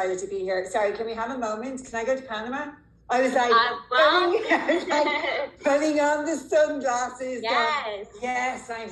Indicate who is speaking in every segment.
Speaker 1: excited to be here. Sorry, can we have a moment? Can I go to Panama? I was like, putting on the sunglasses.
Speaker 2: Yes.
Speaker 1: Yes, I'm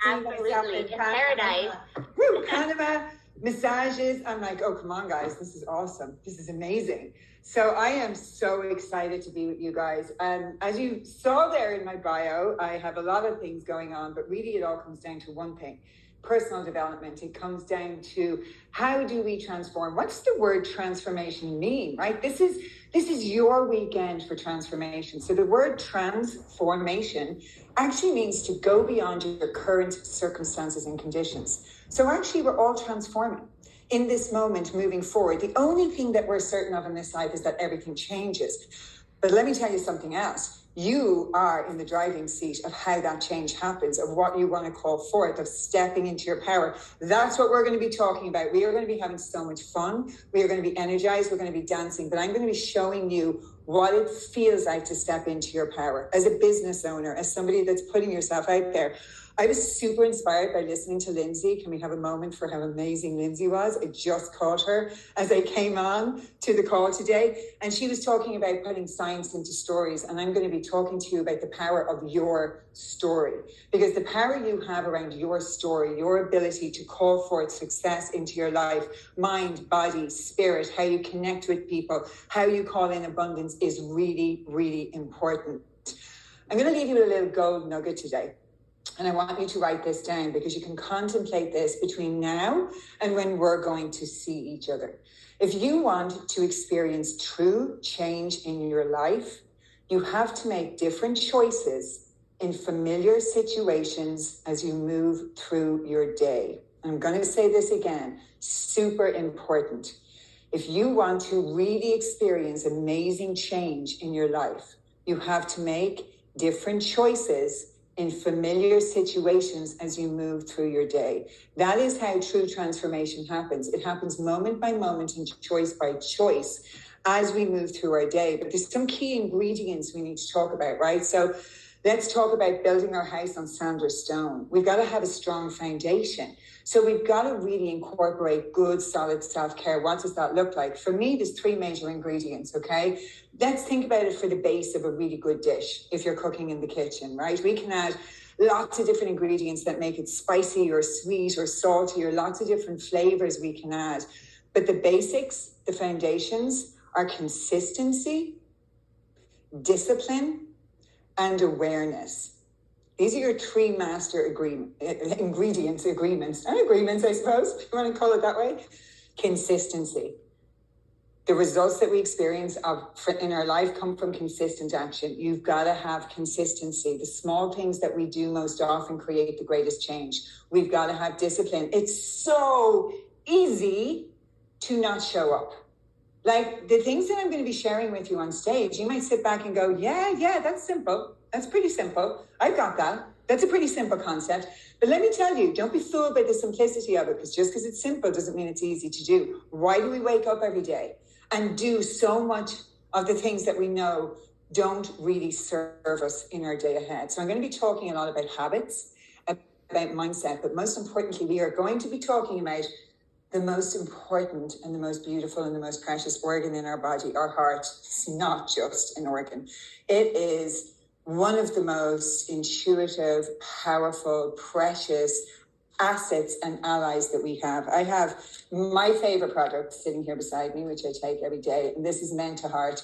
Speaker 2: absolutely in paradise.
Speaker 1: Woo, Panama, massages. I'm like, oh, come on, guys. This is awesome. This is amazing. So I am so excited to be with you guys. As you saw there in my bio, I have a lot of things going on, but really it all comes down to one thing. Personal development. It comes down to how do we transform? What's the word transformation mean, right? This is your weekend for transformation. So the word transformation actually means to go beyond your current circumstances and conditions. So actually we're all transforming in this moment moving forward. The only thing that we're certain of in this life is that everything changes. But let me tell you something else. You are in the driving seat of how that change happens, of what you want to call forth, of stepping into your power. That's what we're going to be talking about. We are going to be having so much fun. We are going to be energized. We're going to be dancing. But I'm going to be showing you what it feels like to step into your power as a business owner, as somebody that's putting yourself out there. I was super inspired by listening to Lindsay. Can we have a moment for how amazing Lindsay was? I just caught her as I came on to the call today. And she was talking about putting science into stories. And I'm going to be talking to you about the power of your story. Because the power you have around your story, your ability to call forth success into your life, mind, body, spirit, how you connect with people, how you call in abundance is really, really important. I'm going to leave you with a little gold nugget today. And I want you to write this down because you can contemplate this between now and when we're going to see each other. If you want to experience true change in your life, you have to make different choices in familiar situations as you move through your day. I'm going to say this again, super important. If you want to really experience amazing change in your life, you have to make different choices in familiar situations as you move through your day. That is how true transformation happens. It happens moment by moment and choice by choice as we move through our day. But there's some key ingredients we need to talk about, right? So let's talk about building our house on sand or stone. We've got to have a strong foundation. So we've got to really incorporate good, solid self-care. What does that look like? For me, there's 3 major ingredients, okay? Let's think about it for the base of a really good dish if you're cooking in the kitchen, right? We can add lots of different ingredients that make it spicy or sweet or salty or lots of different flavors we can add. But the basics, the foundations are consistency, discipline, and awareness. These are your 3 master agreements, I suppose, if you want to call it that way. Consistency. The results that we experience in our life come from consistent action. You've got to have consistency. The small things that we do most often create the greatest change. We've got to have discipline. It's so easy to not show up. Like the things that I'm going to be sharing with you on stage, you might sit back and go, yeah, that's simple. That's pretty simple. I've got that. That's a pretty simple concept. But let me tell you, don't be fooled by the simplicity of it, because just because it's simple doesn't mean it's easy to do. Why do we wake up every day and do so much of the things that we know don't really serve us in our day ahead? So I'm going to be talking a lot about habits, about mindset, but most importantly, we are going to be talking about the most important and the most beautiful and the most precious organ in our body, our heart. It's not just an organ. It is one of the most intuitive, powerful, precious assets and allies that we have. I have my favorite product sitting here beside me, which I take every day, and this is Meant to Heart.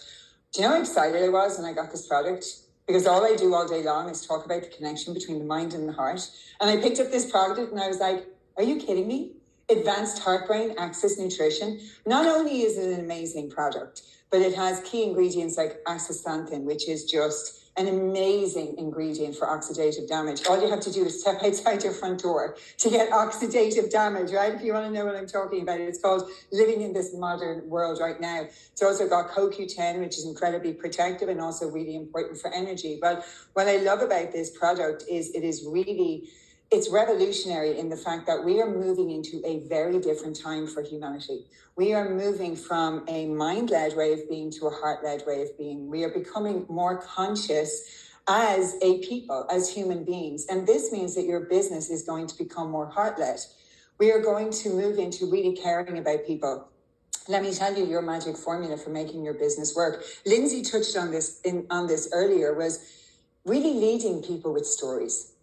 Speaker 1: Do you know how excited I was when I got this product? Because all I do all day long is talk about the connection between the mind and the heart. And I picked up this product and I was like, are you kidding me? Advanced Heart Brain Access Nutrition. Not only is it an amazing product, but it has key ingredients like astaxanthin, which is just an amazing ingredient for oxidative damage. All you have to do is step outside your front door to get oxidative damage, right? If you want to know what I'm talking about, it's called living in this modern world right now. It's also got CoQ10, which is incredibly protective and also really important for energy. But what I love about this product is it's revolutionary in the fact that we are moving into a very different time for humanity. We are moving from a mind-led way of being to a heart-led way of being. We are becoming more conscious as a people, as human beings. And this means that your business is going to become more heart-led. We are going to move into really caring about people let me tell you your magic formula for making your business work. Lindsay touched on this earlier, was really leading people with stories.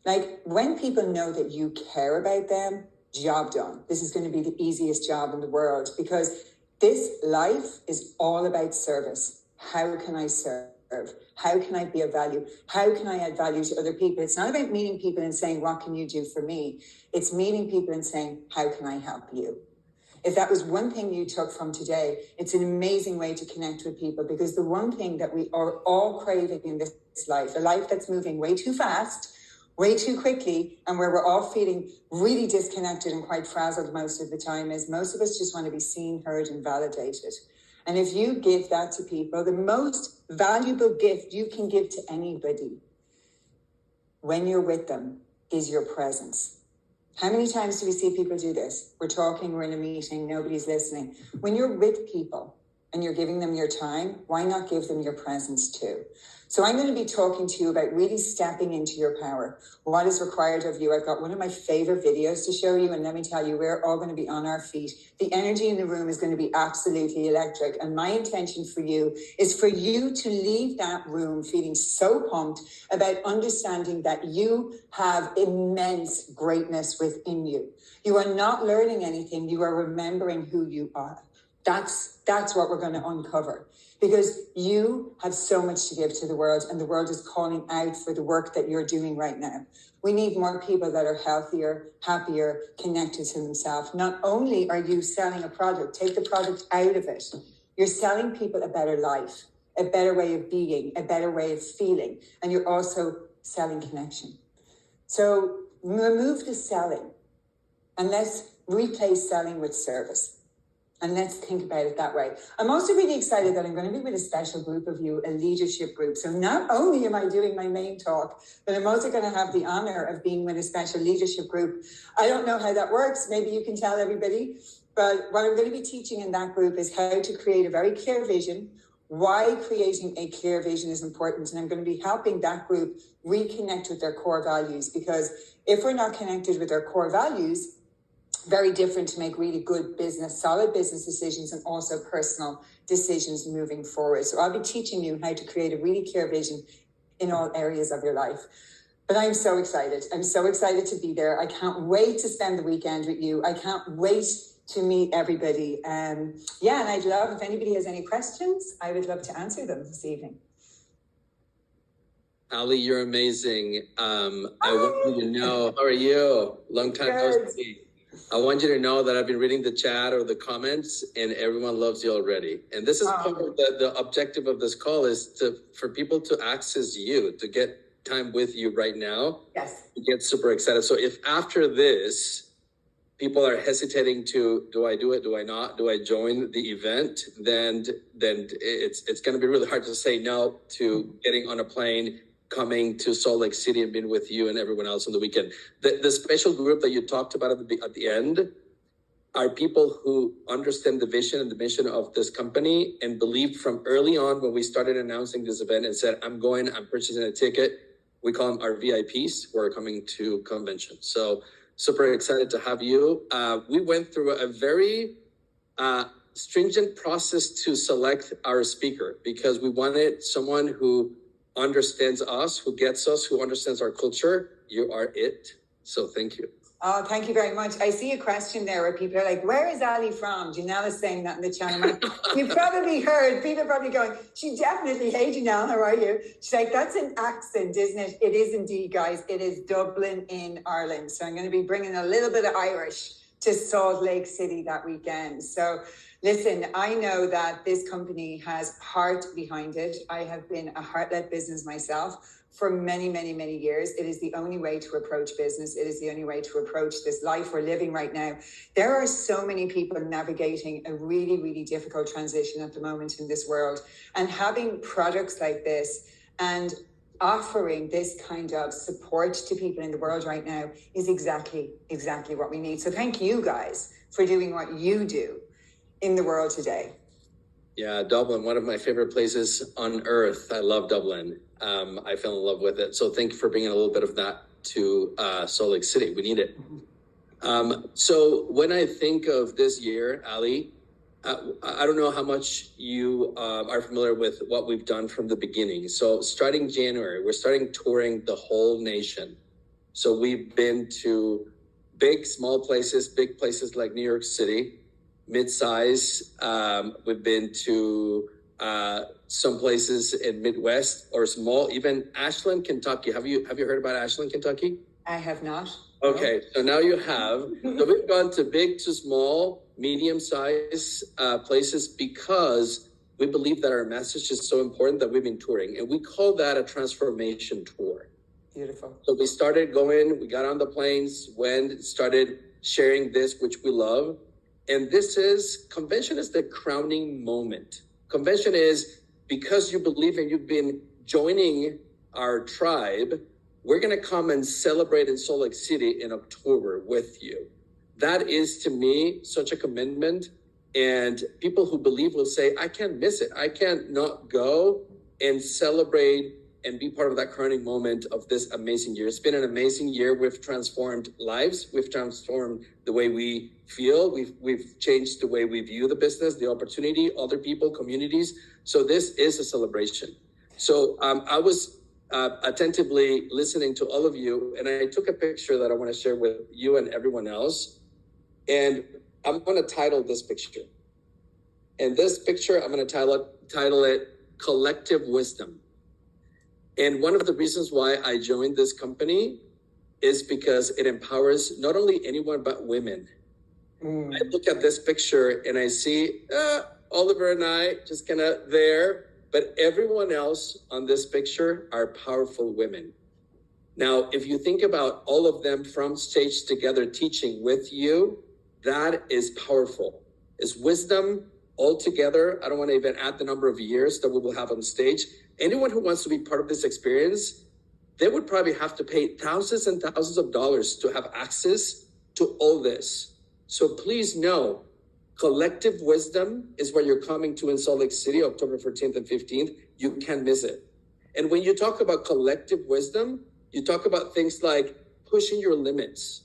Speaker 1: Like, when people know that you care about them, job done. This is going to be the easiest job in the world, because this life is all about service. How can I serve? How can I be of value? How can I add value to other people? It's not about meeting people and saying, what can you do for me? It's meeting people and saying, how can I help you? If that was one thing you took from today, it's an amazing way to connect with people, because the one thing that we are all craving in this life, a life that's moving way too fast, way too quickly, and where we're all feeling really disconnected and quite frazzled most of the time, is most of us just want to be seen, heard, and validated. And if you give that to people, the most valuable gift you can give to anybody when you're with them is your presence. How many times do we see people do this? We're talking, we're in a meeting, nobody's listening. When you're with people and you're giving them your time, why not give them your presence too? So I'm going to be talking to you about really stepping into your power. What is required of you? I've got one of my favorite videos to show you, and let me tell you, we're all going to be on our feet. The energy in the room is going to be absolutely electric, and my intention for you is for you to leave that room feeling so pumped about understanding that you have immense greatness within you. You are not learning anything, you are remembering who you are. That's what we're going to uncover, because you have so much to give to the world, and the world is calling out for the work that you're doing right now. We need more people that are healthier, happier, connected to themselves. Not only are you selling a product, take the product out of it. You're selling people a better life, a better way of being, a better way of feeling, and you're also selling connection. So remove the selling, and let's replace selling with service. And let's think about it that way. I'm also really excited that I'm going to be with a special group of you, a leadership group. So not only am I doing my main talk, but I'm also going to have the honor of being with a special leadership group. I don't know how that works. Maybe you can tell everybody. But what I'm going to be teaching in that group is how to create a very clear vision, why creating a clear vision is important. And I'm going to be helping that group reconnect with their core values. Because if we're not connected with our core values, very different to make really good business, solid business decisions, and also personal decisions moving forward. So I'll be teaching you how to create a really clear vision in all areas of your life. But I'm so excited. I'm so excited to be there. I can't wait to spend the weekend with you. I can't wait to meet everybody. And I'd love, if anybody has any questions, I would love to answer them this evening.
Speaker 3: Ali, you're amazing. I want you to know, how are you? Long time no see. I want you to know that I've been reading the chat or the comments, and everyone loves you already. And this is part of the objective of this call, is for people to access you, to get time with you right now.
Speaker 1: Yes.
Speaker 3: To get super excited. So if after this, people are hesitating to, do I do it? Do I not? Do I join the event? Then it's going to be really hard to say no to getting on a plane, coming to Salt Lake City and being with you and everyone else on the weekend. The special group that you talked about at the end are people who understand the vision and the mission of this company and believed from early on when we started announcing this event and said, I'm purchasing a ticket. We call them our VIPs who are coming to convention. So super excited to have you. We went through a very stringent process to select our speaker, because we wanted someone who understands us, who gets us, who understands our culture. You are it. So thank you.
Speaker 1: Oh, thank you very much. I see a question there where people are like, where is Ali from? Janelle is saying that in the channel. You've probably heard, people are probably going, she definitely, hey Janelle, how are you? She's like, that's an accent, isn't it? It is indeed, guys. It is Dublin in Ireland. So I'm going to be bringing a little bit of Irish to Salt Lake City that weekend. So listen, I know that this company has heart behind it. I have been a heart-led business myself for many, many, many years. It is the only way to approach business. It is the only way to approach this life we're living right now. There are so many people navigating a really, really difficult transition at the moment in this world. And having products like this and offering this kind of support to people in the world right now is exactly what we need. So thank you guys for doing what you do in the world today.
Speaker 3: Yeah, Dublin, one of my favorite places on earth. I love Dublin. I fell in love with it. So thank you for bringing a little bit of that to Salt Lake City. We need it. So when I think of this year, Ali, I don't know how much you are familiar with what we've done from the beginning. So starting January, we're starting touring the whole nation. So we've been to big, small places, big places like New York City, mid-size. We've been to some places in Midwest or small, even Ashland, Kentucky. Have you heard about Ashland, Kentucky?
Speaker 1: I have not.
Speaker 3: Okay, so now you have. So we've gone to big to small, medium-sized places because we believe that our message is so important that we've been touring, and we call that a transformation tour.
Speaker 1: Beautiful.
Speaker 3: So we started going, we got on the planes, went, started sharing this, which we love. And convention is the crowning moment. Convention is because you believe and you've been joining our tribe, we're going to come and celebrate in Salt Lake City in October with you. That is, to me, such a commitment. And people who believe will say, I can't miss it. I can't not go and celebrate and be part of that crowning moment of this amazing year. It's been an amazing year. We've transformed lives. We've transformed the way we feel. We've changed the way we view the business, the opportunity, other people, communities. So this is a celebration. So I was attentively listening to all of you, and I took a picture that I want to share with you and everyone else. And I'm going to title this picture. And this picture, I'm going to title it Collective Wisdom. And one of the reasons why I joined this company is because it empowers not only anyone, but women. I look at this picture and I see Oliver and I just kind of there, but everyone else on this picture are powerful women. Now, if you think about all of them from stage together teaching with you, that is powerful. It's wisdom all together. I don't want to even add the number of years that we will have on stage. Anyone who wants to be part of this experience, they would probably have to pay thousands and thousands of dollars to have access to all this. So please know, collective wisdom is what you're coming to in Salt Lake City, October 14th and 15th. You can't miss it. And when you talk about collective wisdom, you talk about things like pushing your limits,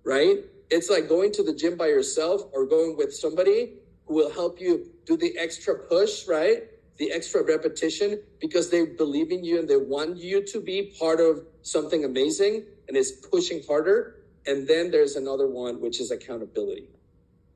Speaker 3: right? It's like going to the gym by yourself or going with somebody who will help you do the extra push, right? The extra repetition, because they believe in you and they want you to be part of something amazing, and it's pushing harder. And then there's another one, which is accountability.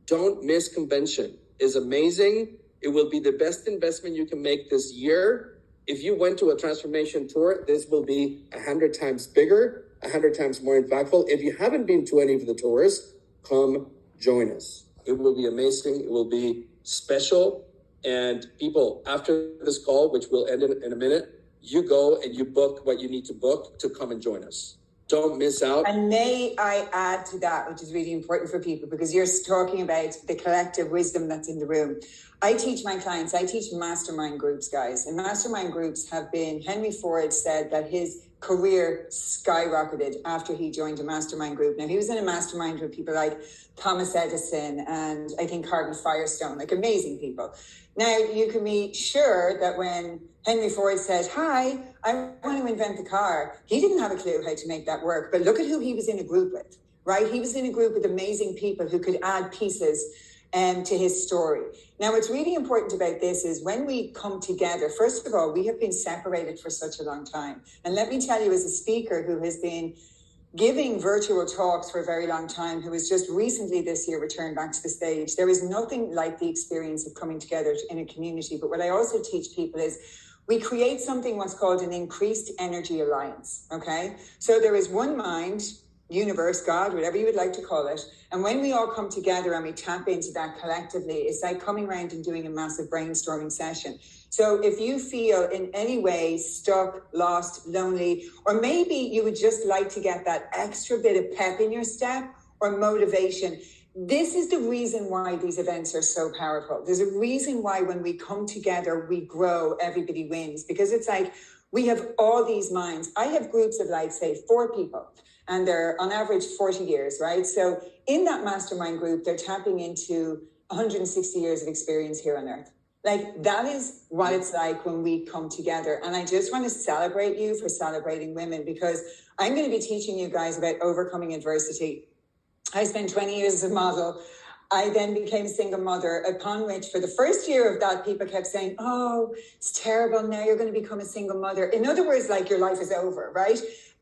Speaker 3: Don't miss convention. It's amazing. It will be the best investment you can make this year. If you went to a transformation tour, this will be 100 times bigger, 100 times more impactful. If you haven't been to any of the tours, come join us. It will be amazing. It will be special. And people, after this call, which will end in a minute, you go and you book what you need to book to come and join us. Don't miss out.
Speaker 1: And may I add to that, which is really important for people, because you're talking about the collective wisdom that's in the room. I teach my clients, I teach mastermind groups, guys. And mastermind groups have been, Henry Ford said that his career skyrocketed after he joined a mastermind group. Now, he was in a mastermind with people like Thomas Edison and I think Harvey Firestone, like amazing people. Now, you can be sure that when Henry Ford said, hi, I want to invent the car, he didn't have a clue how to make that work. But look at who he was in a group with, right? He was in a group with amazing people who could add pieces to his story. Now, what's really important about this is when we come together, first of all, we have been separated for such a long time. And let me tell you, as a speaker who has been giving virtual talks for a very long time, who has just recently this year returned back to the stage, there is nothing like the experience of coming together in a community. But what I also teach people is we create something what's called an increased energy alliance, okay? So there is one mind, universe, God, whatever you would like to call it. And when we all come together and we tap into that collectively, it's like coming around and doing a massive brainstorming session. So if you feel in any way stuck, lost, lonely, or maybe you would just like to get that extra bit of pep in your step or motivation, this is the reason why these events are so powerful. There's a reason why when we come together, we grow, everybody wins, because it's like we have all these minds. I have groups of like, say, 4 people. And they're on average 40 years, right? So in that mastermind group, they're tapping into 160 years of experience here on earth. Like that is what it's like when we come together. And I just want to celebrate you for celebrating women, because I'm going to be teaching you guys about overcoming adversity. I spent 20 years as a model. I then became a single mother, upon which for the first year of that, people kept saying, oh, it's terrible. Now you're going to become a single mother. In other words, like your life is over, right?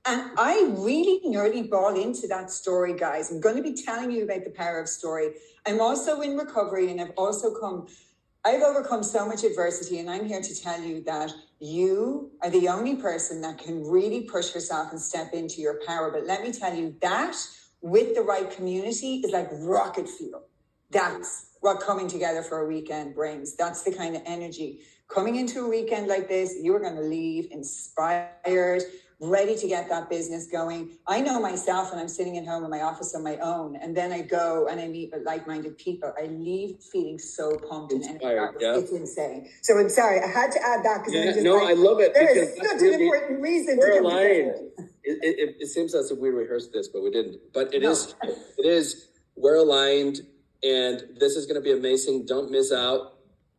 Speaker 1: And I really nearly bought into that story, guys. I'm going to be telling you about the power of story. I'm also in recovery, and I've overcome so much adversity, and I'm here to tell you that you are the only person that can really push yourself and step into your power. But let me tell you, that with the right community is like rocket fuel. That's what coming together for a weekend brings. That's the kind of energy. Coming into a weekend like this, you're going to leave inspired, ready to get that business going. I know myself when I'm sitting at home in my office on my own, and then I go and I meet with like-minded people. I leave feeling so pumped and energized.
Speaker 3: Yeah.
Speaker 1: It's insane. So I'm sorry, I had to add that because
Speaker 3: I love it.
Speaker 1: There is such an important reason to come together.
Speaker 3: It seems as if we rehearsed this, but we didn't. But it is. We're aligned, and this is going to be amazing. Don't miss out.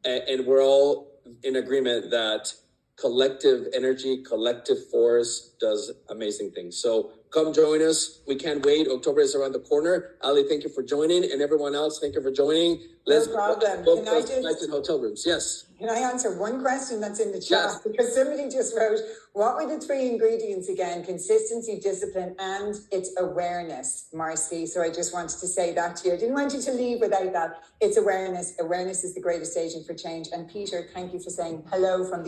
Speaker 3: And we're all in agreement that collective energy, collective force does amazing things. So come join us. We can't wait. October is around the corner. Ali, thank you for joining, and everyone else, thank you for joining.
Speaker 1: No problem. Can I just
Speaker 3: hotel rooms? Yes.
Speaker 1: Can I answer one question that's in the chat? Yes. Because somebody just wrote, what were the 3 ingredients again? Consistency, discipline, and it's awareness, Marcy. So I just wanted to say that to you. I didn't want you to leave without that. It's awareness. Awareness is the greatest agent for change. And Peter, thank you for saying hello from the